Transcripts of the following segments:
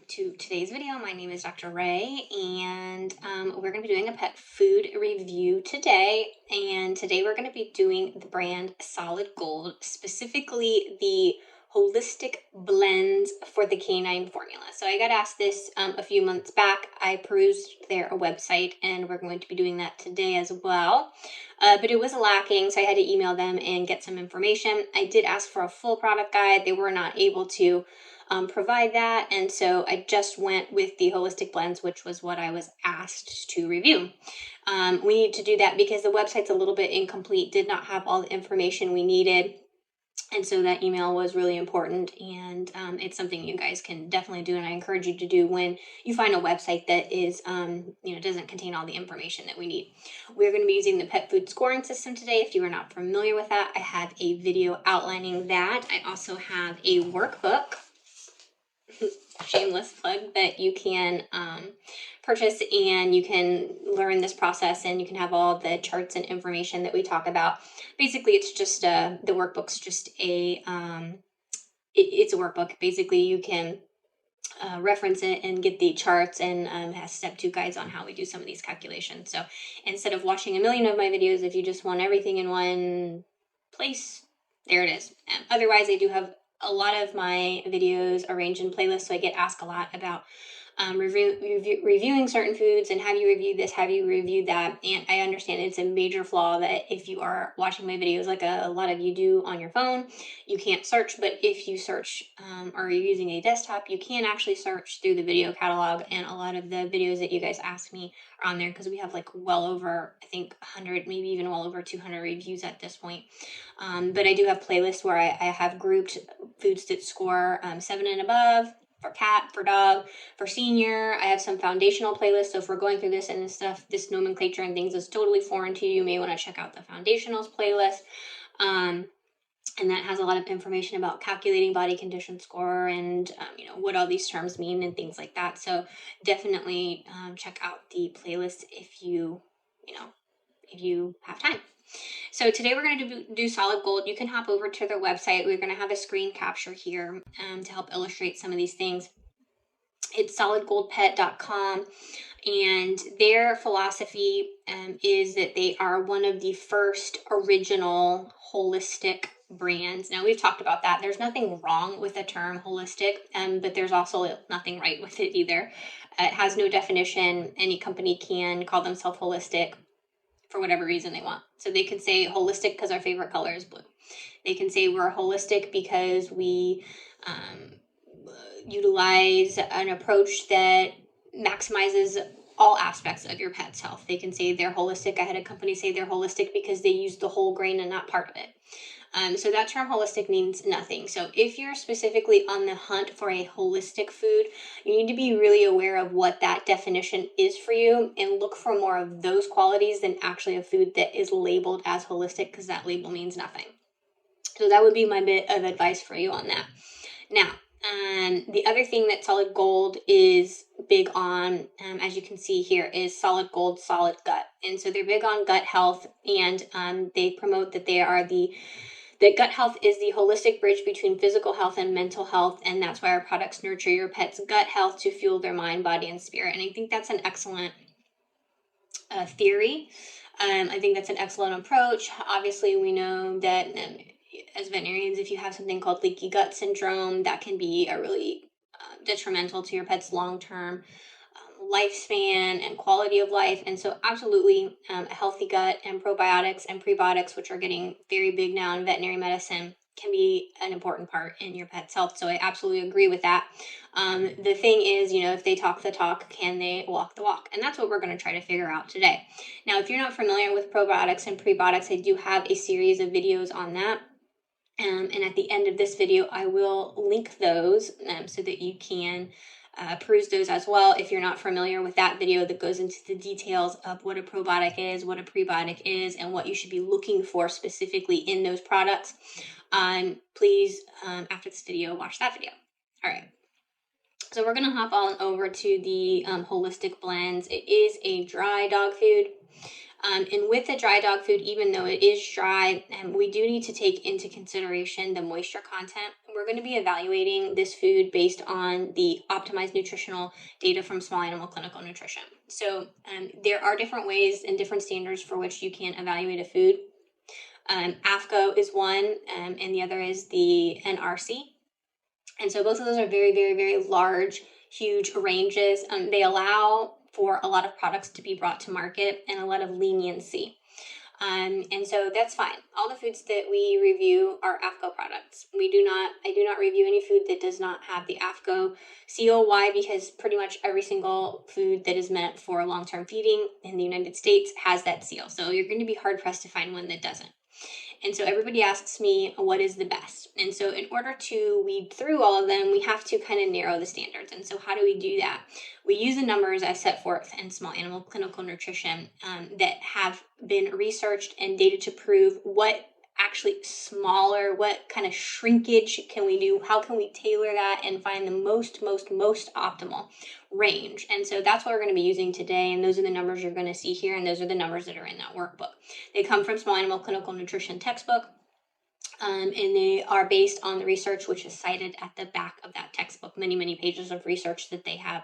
to today's video. My name is Dr. Ray, and we're going to be doing a pet food review today. And today we're going to be doing the brand Solid Gold, specifically the Holistique Blendz for the canine formula. So I got asked this a few months back. I perused their website, and we're going to be doing that today as well. But it was lacking, so I had to email them and get some information. I did ask for a full product guide. They were not able to provide that, and so I just went with the Holistique Blendz, which was what I was asked to review. We need to do that because the website's a little bit incomplete, did not have all the information we needed. And so that email was really important, and it's something you guys can definitely do, and I encourage you to do when you find a website that is, doesn't contain all the information that we need. We're going to be using the pet food scoring system today. If you are not familiar with that, I have a video outlining that. I also have a workbook, shameless plug, that you can purchase, and you can learn this process, and you can have all the charts and information that we talk about. Basically, it's just the workbook's just it's a workbook. Basically, you can reference it and get the charts, and has step 2 guides on how we do some of these calculations. So instead of watching a million of my videos, if you just want everything in one place, there it is. Otherwise, I do have a lot of my videos arranged in playlists, so I get asked a lot about reviewing certain foods, and have you reviewed this, have you reviewed that? And I understand it's a major flaw that if you are watching my videos like a lot of you do on your phone, you can't search. But if you search or you're using a desktop, you can actually search through the video catalog, and a lot of the videos that you guys ask me are on there, because we have like well over, I think, 100, maybe even well over 200 reviews at this point. But I do have playlists where I have grouped foods that score 7 and above, for cat, for dog, for senior. I have some foundational playlists. So if we're going through this and this nomenclature and things is totally foreign to you, you may want to check out the foundationals playlist. And that has a lot of information about calculating body condition score and, what all these terms mean and things like that. So definitely check out the playlist if you have time. So today we're going to do Solid Gold. You can hop over to their website. We're going to have a screen capture here to help illustrate some of these things. It's solidgoldpet.com, and their philosophy is that they are one of the first original holistic brands. Now, we've talked about that. There's nothing wrong with the term holistic, but there's also nothing right with it either. It has no definition. Any company can call themselves holistic for whatever reason they want. So they can say holistic because our favorite color is blue. They can say we're holistic because we utilize an approach that maximizes all aspects of your pet's health. They can say they're holistic. I had a company say they're holistic because they use the whole grain and not part of it. So that term holistic means nothing. So if you're specifically on the hunt for a holistic food, you need to be really aware of what that definition is for you, and look for more of those qualities than actually a food that is labeled as holistic, because that label means nothing. So that would be my bit of advice for you on that. Now, the other thing that Solid Gold is big on, as you can see here, is Solid Gold, Solid Gut. And so they're big on gut health, and they promote that that gut health is the holistic bridge between physical health and mental health, and that's why our products nurture your pet's gut health to fuel their mind, body, and spirit. And I think that's an excellent theory. I think that's an excellent approach. Obviously, we know that as veterinarians, if you have something called leaky gut syndrome, that can be a really detrimental to your pet's long-term lifespan and quality of life. And so absolutely a healthy gut and probiotics and prebiotics, which are getting very big now in veterinary medicine, can be an important part in your pet's health. So I absolutely agree with that. The thing is, if they talk the talk, can they walk the walk? And that's what we're going to try to figure out today. Now, if you're not familiar with probiotics and prebiotics, I do have a series of videos on that. And at the end of this video, I will link those so that you can peruse those as well. If you're not familiar with that video that goes into the details of what a probiotic is, what a prebiotic is, and what you should be looking for specifically in those products, please, after this video, watch that video. All right. So we're going to hop on over to the Holistique Blendz. It is a dry dog food. And with the dry dog food, even though it is dry, we do need to take into consideration the moisture content we're going to be evaluating this food based on the optimized nutritional data from Small Animal Clinical Nutrition. So there are different ways and different standards for which you can evaluate a food. AFCO is one, and the other is the NRC. And so both of those are very, very, very large, huge ranges. They allow for a lot of products to be brought to market and a lot of leniency. And so that's fine. All the foods that we review are AFCO products. I do not review any food that does not have the AFCO seal. Why? Because pretty much every single food that is meant for long-term feeding in the United States has that seal. So you're going to be hard-pressed to find one that doesn't. And so everybody asks me, what is the best? And so in order to weed through all of them, we have to kind of narrow the standards. And so how do we do that? We use the numbers I set forth in Small Animal Clinical Nutrition that have been researched and data to prove what actually smaller, what kind of shrinkage can we do? How can we tailor that and find the most optimal range? And so that's what we're going to be using today. And those are the numbers you're going to see here. And those are the numbers that are in that workbook. They come from Small Animal Clinical Nutrition textbook. And they are based on the research which is cited at the back of that textbook, many pages of research that they have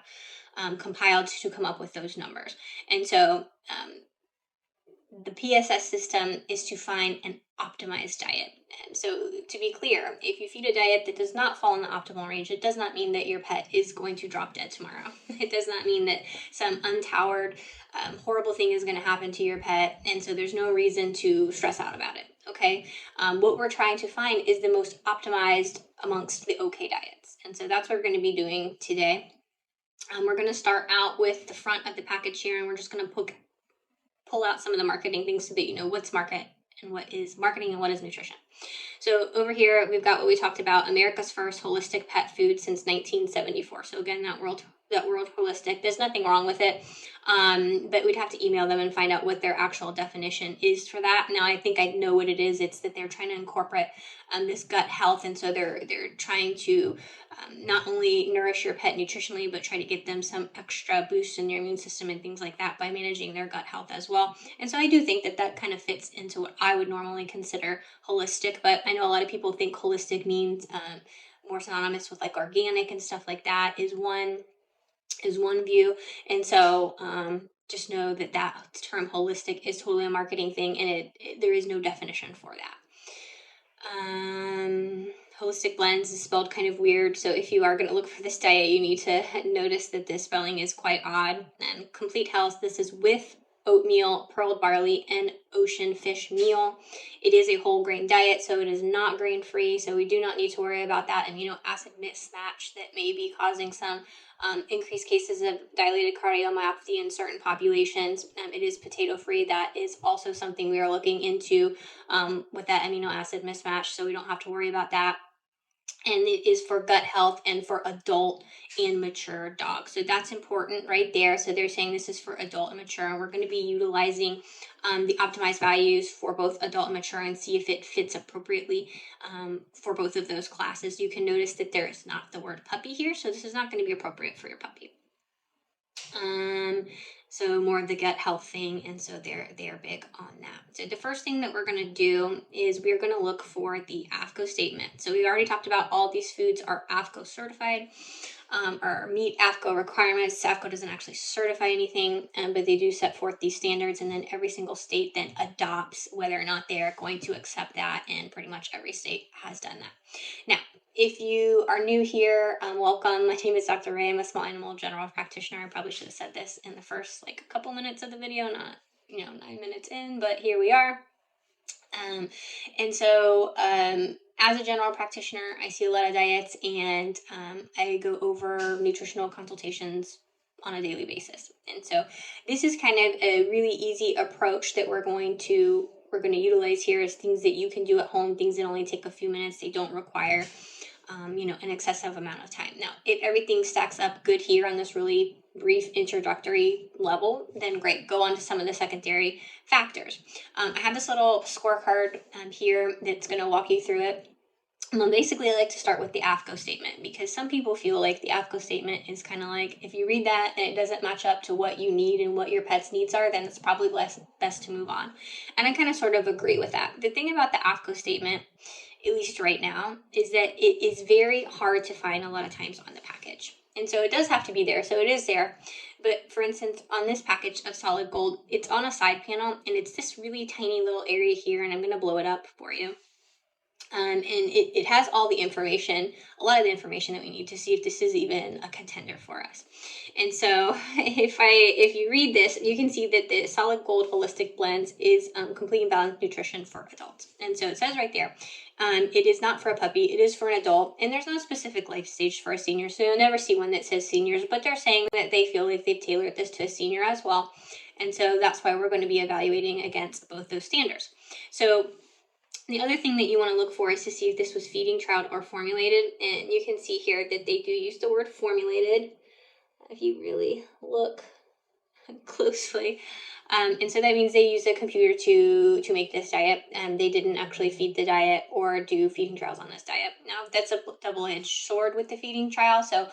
compiled to come up with those numbers. And so the PSS system is to find an optimized diet. And so to be clear, if you feed a diet that does not fall in the optimal range, it does not mean that your pet is going to drop dead tomorrow. It does not mean that some untoward, horrible thing is going to happen to your pet. And so there's no reason to stress out about it. Okay. What we're trying to find is the most optimized amongst the okay diets. And so that's what we're going to be doing today. We're going to start out with the front of the package here, and we're just going to pull out some of the marketing things so that you know what's marketing and what is nutrition. So over here, we've got what we talked about, America's first holistic pet food since 1974. So again, that World Holistic, there's nothing wrong with it, but we'd have to email them and find out what their actual definition is for that. Now, I think I know what it is. It's that they're trying to incorporate this gut health, and so they're trying to not only nourish your pet nutritionally, but try to get them some extra boosts in their immune system and things like that by managing their gut health as well. And so I do think that kind of fits into what I would normally consider holistic, but I know a lot of people think holistic means more synonymous with like organic and stuff like that is one view. And so just know that term holistic is totally a marketing thing, and there is no definition for that. Holistic Blendz is spelled kind of weird, so if you are going to look for this diet, you need to notice that this spelling is quite odd. And Complete Health, this is with oatmeal, pearled barley, and ocean fish meal. It is a whole grain diet, so it is not grain free, so we do not need to worry about that amino acid mismatch that may be causing some increased cases of dilated cardiomyopathy in certain populations. It is potato free. That is also something we are looking into with that amino acid mismatch, so we don't have to worry about that. And it is for gut health and for adult and mature dogs. So that's important right there. So they're saying this is for adult and mature, and we're going to be utilizing the optimized values for both adult and mature and see if it fits appropriately for both of those classes. You can notice that there is not the word puppy here, so this is not going to be appropriate for your puppy. So more of the gut health thing, and so they're big on that. So the first thing that we're going to do is we're going to look for the AFCO statement. So we already talked about all these foods are AFCO certified or meet AFCO requirements. AFCO doesn't actually certify anything, but they do set forth these standards, and then every single state then adopts whether or not they're going to accept that, and pretty much every state has done that. Now, if you are new here, welcome. My name is Dr. Ray. I'm a small animal general practitioner. I probably should have said this in the first couple minutes of the video, not 9 minutes in, but here we are. And so as a general practitioner, I see a lot of diets, and I go over nutritional consultations on a daily basis. And so this is kind of a really easy approach that we're going to utilize here, is things that you can do at home, things that only take a few minutes. They don't require an excessive amount of time. Now, if everything stacks up good here on this really brief introductory level, then great. Go on to some of the secondary factors. I have this little scorecard here that's going to walk you through it. Basically, I like to start with the AFCO statement, because some people feel like the AFCO statement is kind of like, if you read that and it doesn't match up to what you need and what your pet's needs are, then it's probably best to move on. And I kind of sort of agree with that. The thing about the AFCO statement at least right now, is that it is very hard to find a lot of times on the package. And so it does have to be there. So it is there. But for instance, on this package of solid gold, it's on a side panel and it's this really tiny little area here, and I'm going to blow it up for you. And it has all the information, a lot of the information that we need to see if this is even a contender for us. And so if you read this, you can see that the solid gold holistic blends is complete and balanced nutrition for adults. And so it says right there, it is not for a puppy, it is for an adult, and there's no specific life stage for a senior. So you'll never see one that says seniors, but they're saying that they feel like they've tailored this to a senior as well. And so that's why we're going to be evaluating against both those standards. So the other thing that you want to look for is to see if this was feeding trialed or formulated. And you can see here that they do use the word formulated, if you really look closely. And so that means they use a computer to make this diet. They didn't actually feed the diet or do feeding trials on this diet. Now, that's a double-edged sword with the feeding trial. So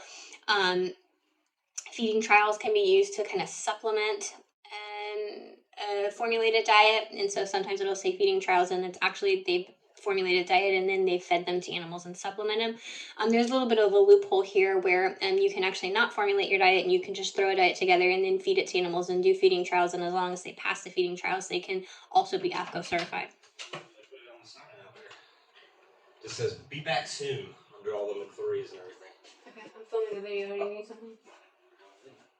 feeding trials can be used to kind of supplement a formulated diet, and so sometimes it'll say feeding trials and it's actually they've formulated diet and then they've fed them to animals and supplement them. There's a little bit of a loophole here where you can actually not formulate your diet and you can just throw a diet together and then feed it to animals and do feeding trials, and as long as they pass the feeding trials, they can also be AFCO certified. Put it on the sign out there. It says be back soon under all the McFlurries and everything. Okay, I'm filming the video. Do you need something?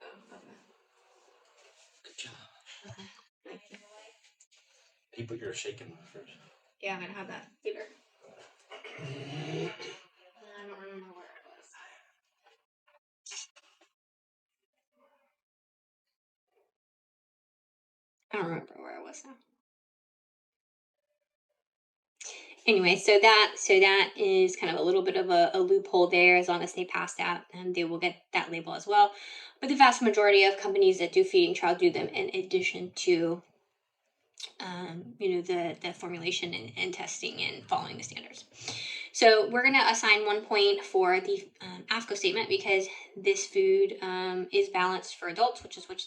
Oh, okay. Good job. Okay. People, you're shaking the fridge. Yeah, I'm gonna have that later. I don't remember where it was. I don't remember where it was now. Anyway, so that is kind of a little bit of a loophole there. As long as they pass that, they will get that label as well. But the vast majority of companies that do feeding trial do them in addition to the formulation and testing and following the standards. So we're going to assign 1 point for the AFCO statement because this food is balanced for adults, which is what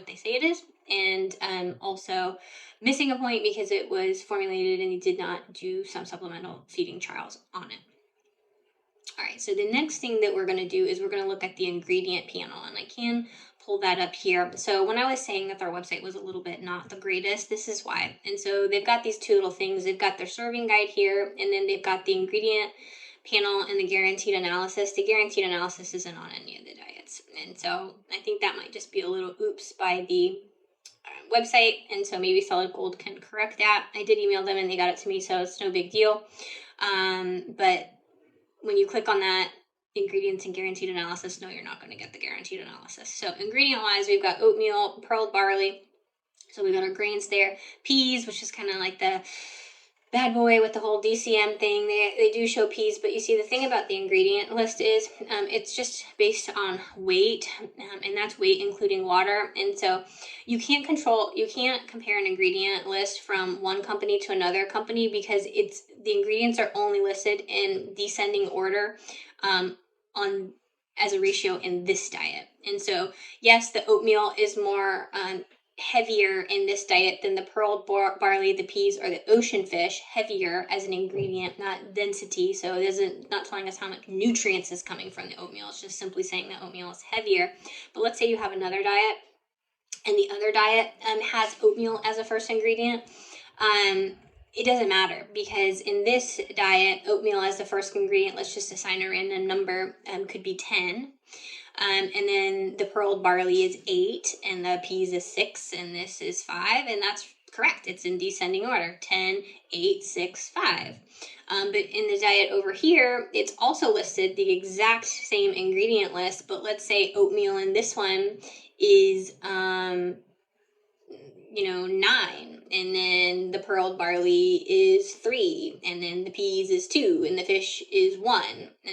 they say it is, and also missing a point because it was formulated and you did not do some supplemental feeding trials on it. All right, so the next thing that we're going to do is we're going to look at the ingredient panel, and I can pull that up here. So when I was saying that their website was a little bit not the greatest, this is why. And so they've got these two little things. They've got their serving guide here, and then they've got the ingredient panel and the guaranteed analysis. The guaranteed analysis isn't on any of the diets. And so I think that might just be a little oops by the website, and so maybe Solid Gold can correct that. I did email them and they got it to me, so it's no big deal. But when you click on that ingredients and guaranteed analysis, no, you're not going to get the guaranteed analysis. So ingredient wise, we've got oatmeal, pearl barley. So we've got our grains there. Peas, which is kind of like the bad boy with the whole DCM thing. They do show peas, but you see the thing about the ingredient list is it's just based on weight, and that's weight including water. And so you can't compare an ingredient list from one company to another company because the ingredients are only listed in descending order as a ratio in this diet. And so yes, the oatmeal is more heavier in this diet than the pearl barley, the peas, or the ocean fish, heavier as an ingredient, not density. So it isn't not telling us how much nutrients is coming from the oatmeal. It's just simply saying that oatmeal is heavier. But let's say you have another diet and the other diet has oatmeal as a first ingredient. It doesn't matter because in this diet, oatmeal as the first ingredient, let's just assign a random number, could be 10. And then the pearl barley is 8, and the peas is 6, and this is 5, and that's correct. It's in descending order, 10, 8, 6, 5. But in the diet over here, it's also listed the exact same ingredient list, but let's say oatmeal in this one is, 9. And then the pearl barley is 3, and then the peas is 2, and the fish is 1,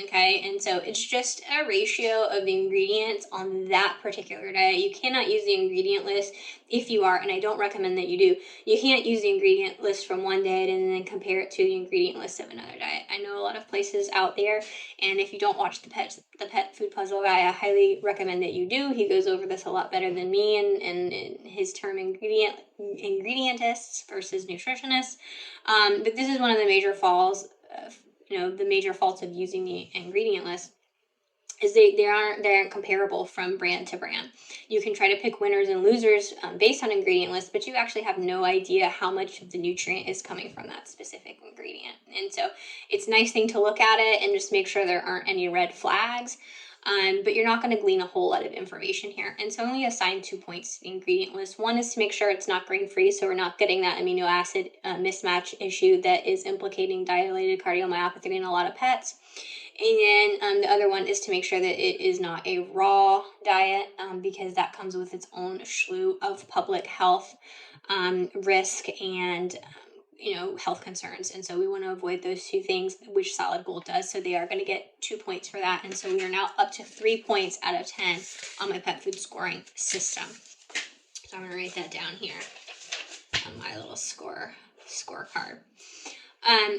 okay? And so it's just a ratio of the ingredients on that particular diet. You cannot use the ingredient list if you are, and I don't recommend that you do, you can't use the ingredient list from one diet and then compare it to the ingredient list of another diet. I know a lot of places out there, and if you don't watch the pet food puzzle guy, I highly recommend that you do. He goes over this a lot better than me and his term ingredientists versus nutritionists. But this is one of the major flaws the major faults of using the ingredient list is they aren't comparable from brand to brand. You can try to pick winners and losers based on ingredient lists, but you actually have no idea how much of the nutrient is coming from that specific ingredient. And so it's a nice thing to look at it and just make sure there aren't any red flags. But you're not going to glean a whole lot of information here. And so only assign 2 points to the ingredient list. One is to make sure it's not grain-free, so we're not getting that amino acid mismatch issue that is implicating dilated cardiomyopathy in a lot of pets. And then the other one is to make sure that it is not a raw diet because that comes with its own slew of public health risk and health concerns. And so we want to avoid those two things, which Solid Gold does. So they are going to get 2 points for that. And so we are now up to 3 points out of 10 on my pet food scoring system. So I'm going to write that down here on my little scorecard.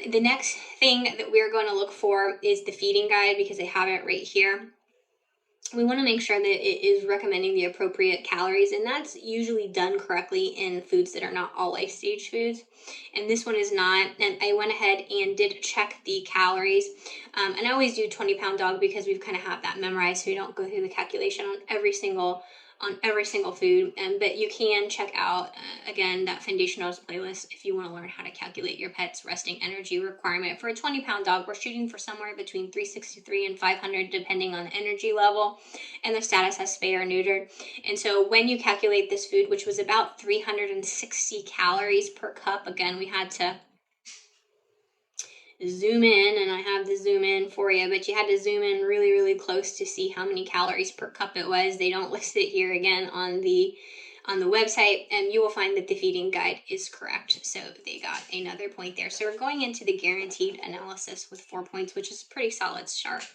The next thing that we're going to look for is the feeding guide because I have it right here. We want to make sure that it is recommending the appropriate calories, and that's usually done correctly in foods that are not all life stage foods. And this one is not. And I went ahead and did check the calories. And I always do 20-pound dog because we've kind of have that memorized, so we don't go through the calculation on every single food. But you can check out, again, that Foundation Dose playlist if you want to learn how to calculate your pet's resting energy requirement. For a 20-pound dog, we're shooting for somewhere between 363 and 500, depending on the energy level and the status as spay or neutered. And so when you calculate this food, which was about 360 calories per cup, again, we had to zoom in, and I have the zoom in for you, but you had to zoom in really, really close to see how many calories per cup it was. They don't list it here again on the website, and you will find that the feeding guide is correct. So they got another point there. So we're going into the guaranteed analysis with 4 points, which is a pretty solid start.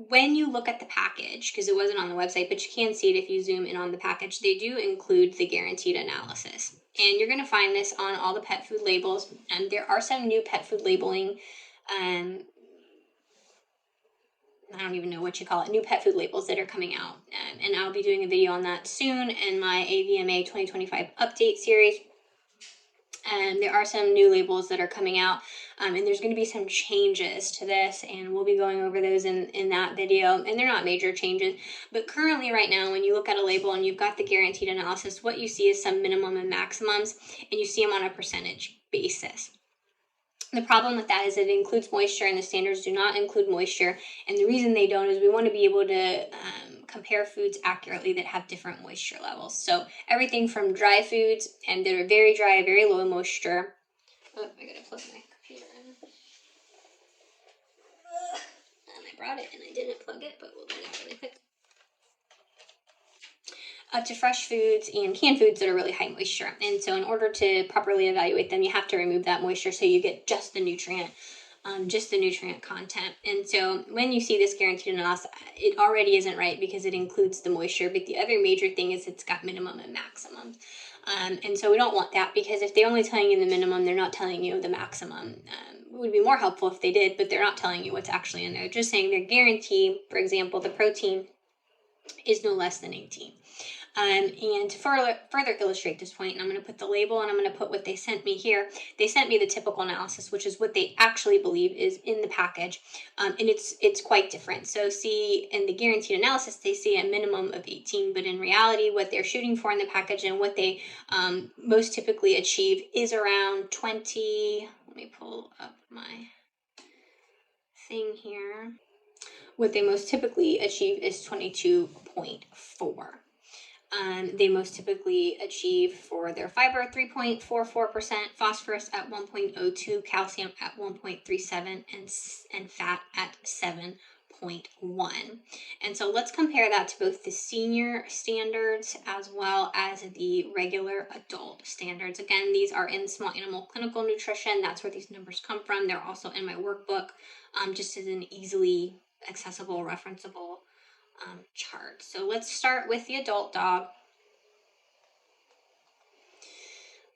When you look at the package, because it wasn't on the website, but you can see it if you zoom in on the package, they do include the guaranteed analysis. And you're going to find this on all the pet food labels. And there are some new pet food labeling, I don't even know what you call it, new pet food labels that are coming out. And I'll be doing a video on that soon in my AVMA 2025 update series. And there are some new labels that are coming out, and there's going to be some changes to this, and we'll be going over those in that video. And they're not major changes, but currently right now, when you look at a label and you've got the guaranteed analysis, what you see is some minimum and maximums, and you see them on a percentage basis. The problem with that is it includes moisture, and the standards do not include moisture. And the reason they don't is we want to be able to compare foods accurately that have different moisture levels. So everything from dry foods and that are very dry, very low moisture. Oh, I gotta plug my computer in. And I brought it and I didn't plug it, but we'll do that really quick. To fresh foods and canned foods that are really high moisture. And so in order to properly evaluate them, you have to remove that moisture so you get just the nutrient content. And so when you see this guaranteed analysis, it already isn't right because it includes the moisture. But the other major thing is it's got minimum and maximum. And so we don't want that because if they're only telling you the minimum, they're not telling you the maximum. It would be more helpful if they did, but they're not telling you what's actually in there. Just saying their guarantee, for example, the protein is no less than 18. And to further illustrate this point, and I'm going to put the label and I'm going to put what they sent me here. They sent me the typical analysis, which is what they actually believe is in the package. And it's quite different. So see, in the guaranteed analysis, they see a minimum of 18, but in reality, what they're shooting for in the package and what they most typically achieve is around 20. Let me pull up my thing here. What they most typically achieve is 22.4. They most typically achieve for their fiber 3.44%, phosphorus at 1.02, calcium at 1.37, and fat at 7.1. And so let's compare that to both the senior standards as well as the regular adult standards. Again, these are in Small Animal Clinical Nutrition. That's where these numbers come from. They're also in my workbook, just as an easily accessible, referenceable chart. So let's start with the adult dog.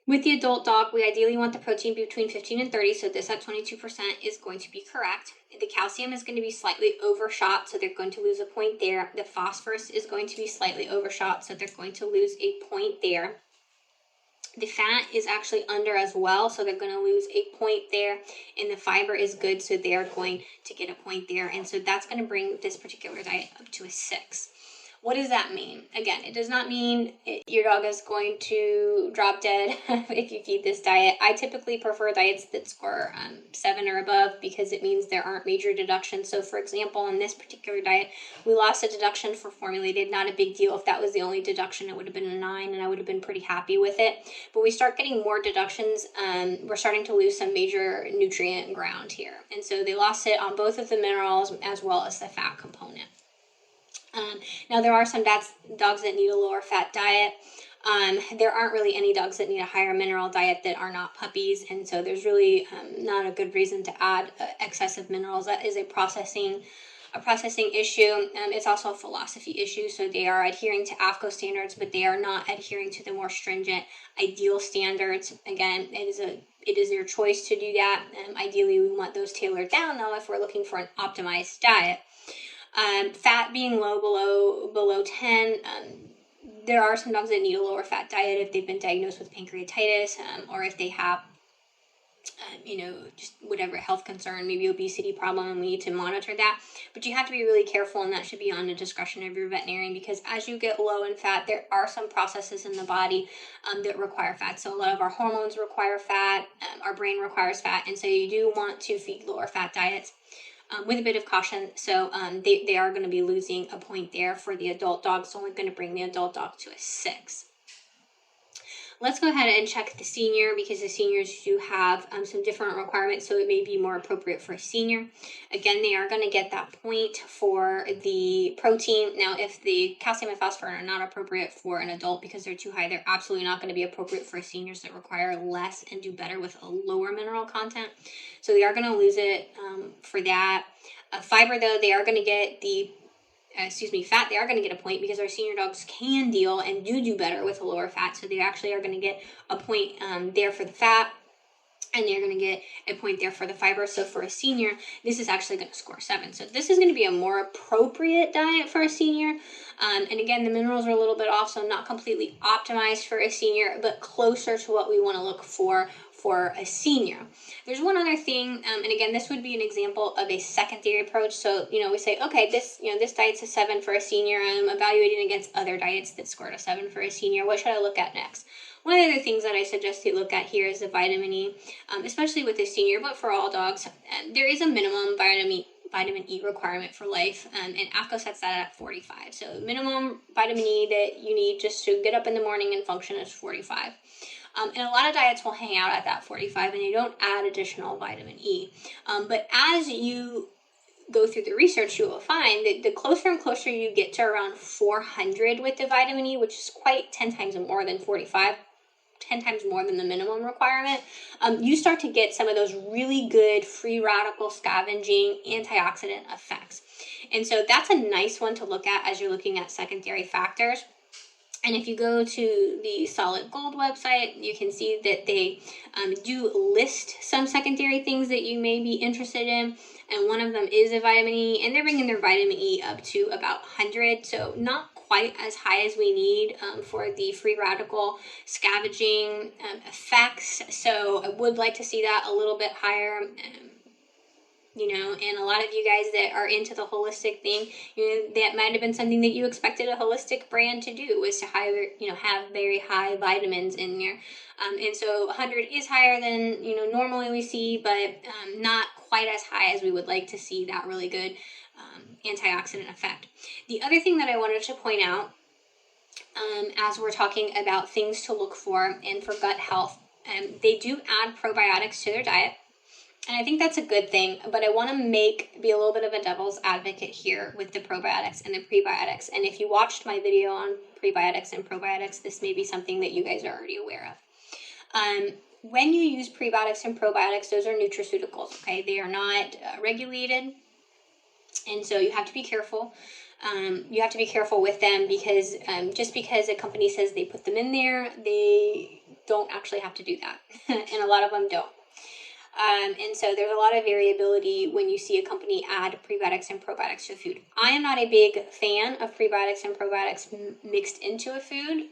With the adult dog, we ideally want the protein between 15 and 30, so this at 22% is going to be correct. The calcium is going to be slightly overshot, so they're going to lose a point there. The phosphorus is going to be slightly overshot, so they're going to lose a point there. The fat is actually under as well, so they're going to lose a point there, and the fiber is good, so they're going to get a point there, and so that's going to bring this particular diet up to a 6. What does that mean? Again, it does not mean your dog is going to drop dead if you feed this diet. I typically prefer diets that score 7 or above because it means there aren't major deductions. So for example, in this particular diet, we lost a deduction for formulated, not a big deal. If that was the only deduction, it would have been a 9 and I would have been pretty happy with it. But we start getting more deductions, we're starting to lose some major nutrient ground here. And so they lost it on both of the minerals as well as the fat component. Now there are some dogs that need a lower fat diet. There aren't really any dogs that need a higher mineral diet that are not puppies, and so there's really not a good reason to add excessive minerals. That is a processing issue. It's also a philosophy issue. So they are adhering to AFCO standards, but they are not adhering to the more stringent ideal standards. Again, it is their choice to do that. Ideally, we want those tailored down though if we're looking for an optimized diet. Fat being low, below 10, there are some dogs that need a lower fat diet if they've been diagnosed with pancreatitis, or if they have, just whatever health concern, maybe obesity problem, and we need to monitor that. But you have to be really careful, and that should be on the discretion of your veterinarian, because as you get low in fat, there are some processes in the body that require fat. So a lot of our hormones require fat, our brain requires fat, and so you do want to feed lower fat diets. With a bit of caution. So they are going to be losing a point there for the adult dog. It's only going to bring the adult dog to a 6. Let's go ahead and check the senior, because the seniors do have some different requirements, so it may be more appropriate for a senior. Again, they are going to get that point for the protein. Now, if the calcium and phosphorus are not appropriate for an adult because they're too high, they're absolutely not going to be appropriate for seniors that require less and do better with a lower mineral content. So they are going to lose it for that. Fiber, though, they are going to get fat, they are going to get a point because our senior dogs can deal and do better with a lower fat. So they actually are going to get a point there for the fat, and they're going to get a point there for the fiber. So for a senior, this is actually going to score 7. So this is going to be a more appropriate diet for a senior. And again, the minerals are a little bit off, so not completely optimized for a senior, but closer to what we want to look for a senior. There's one other thing, and again, this would be an example of a secondary approach. So, we say, okay, this diet's a 7 for a senior. I'm evaluating against other diets that scored a 7 for a senior. What should I look at next? One of the other things that I suggest you look at here is the vitamin E, especially with a senior, but for all dogs. There is a minimum vitamin E requirement for life, and AFCO sets that at 45. So minimum vitamin E that you need just to get up in the morning and function is 45. And a lot of diets will hang out at that 45, and they don't add additional vitamin E. But as you go through the research, you will find that the closer and closer you get to around 400 with the vitamin E, which is quite 10 times more than 45, 10 times more than the minimum requirement, you start to get some of those really good free radical scavenging antioxidant effects. And so that's a nice one to look at as you're looking at secondary factors. And if you go to the Solid Gold website, you can see that they do list some secondary things that you may be interested in. And one of them is a vitamin E, and they're bringing their vitamin E up to about 100. So not quite as high as we need for the free radical scavenging effects. So I would like to see that a little bit higher. And a lot of you guys that are into the holistic thing, that might have been something that you expected a holistic brand to do, was to have very high vitamins in there. And so 100 is higher than, normally we see, but not quite as high as we would like to see that really good antioxidant effect. The other thing that I wanted to point out, as we're talking about things to look for and for gut health, they do add probiotics to their diet. And I think that's a good thing, but I want to be a little bit of a devil's advocate here with the probiotics and the prebiotics. And if you watched my video on prebiotics and probiotics, this may be something that you guys are already aware of. When you use prebiotics and probiotics, those are nutraceuticals, okay? They are not regulated, and so you have to be careful. You have to be careful with them, because just because a company says they put them in there, they don't actually have to do that, and a lot of them don't. And so there's a lot of variability when you see a company add prebiotics and probiotics to food. I am not a big fan of prebiotics and probiotics mixed into a food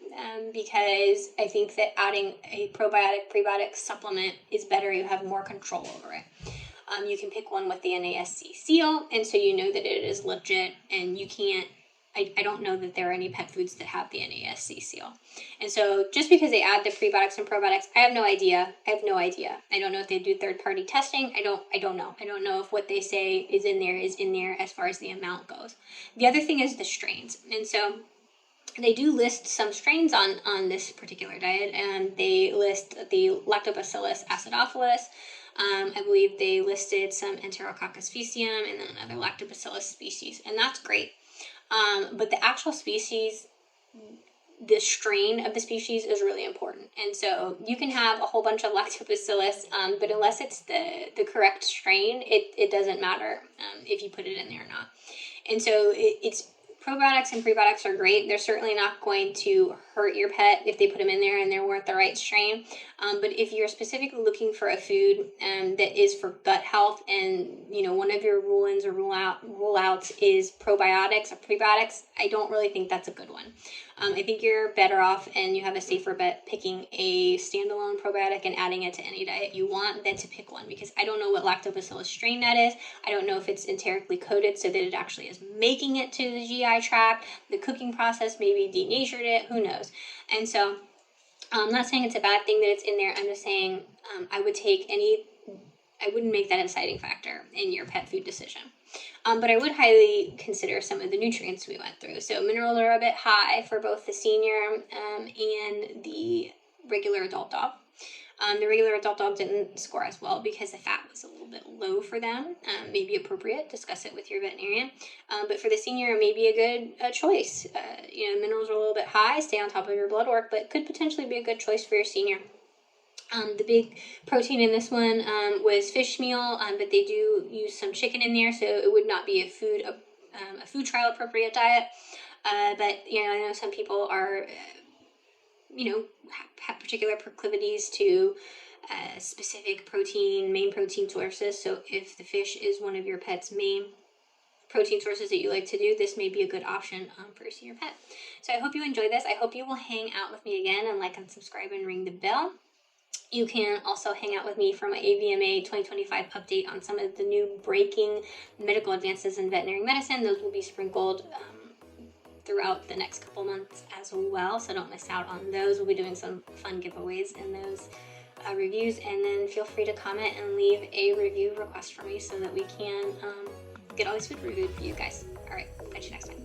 because I think that adding a prebiotic supplement is better. You have more control over it. You can pick one with the NASC seal, and so you know that it is legit, and you can't, I don't know that there are any pet foods that have the NASC seal. And so just because they add the prebiotics and probiotics, I have no idea. I don't know if they do third-party testing. I don't know. I don't know if what they say is in there as far as the amount goes. The other thing is the strains. And so they do list some strains on this particular diet, and they list the Lactobacillus acidophilus. I believe they listed some Enterococcus faecium and then another Lactobacillus species, and that's great. But the actual species, the strain of the species is really important. And so you can have a whole bunch of lactobacillus, but unless it's the correct strain, it doesn't matter if you put it in there or not. And so it's probiotics and prebiotics are great. They're certainly not going to hurt your pet if they put them in there and they weren't the right strain. But if you're specifically looking for a food that is for gut health, and one of your rule-ins or rule-outs is probiotics or prebiotics, I don't really think that's a good one. I think you're better off and you have a safer bet picking a standalone probiotic and adding it to any diet you want than to pick one, because I don't know what lactobacillus strain that is. I don't know if it's enterically coated so that it actually is making it to the GI tract. The cooking process maybe denatured it, who knows. And so I'm not saying it's a bad thing that it's in there. I'm just saying I wouldn't make that a deciding factor in your pet food decision. But I would highly consider some of the nutrients we went through. So minerals are a bit high for both the senior and the regular adult dog. The regular adult dog didn't score as well because the fat was a little bit low for them. Maybe appropriate, discuss it with your veterinarian. But for the senior, it may be a good choice. Minerals are a little bit high, stay on top of your blood work, but could potentially be a good choice for your senior. The big protein in this one was fish meal, but they do use some chicken in there, so it would not be a food trial appropriate diet. But I know some people are, have particular proclivities to specific main protein sources. So if the fish is one of your pet's main protein sources that you like to do, this may be a good option for your senior pet. So I hope you enjoy this. I hope you will hang out with me again and like and subscribe and ring the bell. You can also hang out with me for my AVMA 2025 update on some of the new breaking medical advances in veterinary medicine. Those will be sprinkled throughout the next couple months as well, so don't miss out on those. We'll be doing some fun giveaways in those reviews, and then feel free to comment and leave a review request for me so that we can get all this food reviewed for you guys. All right, catch you next time.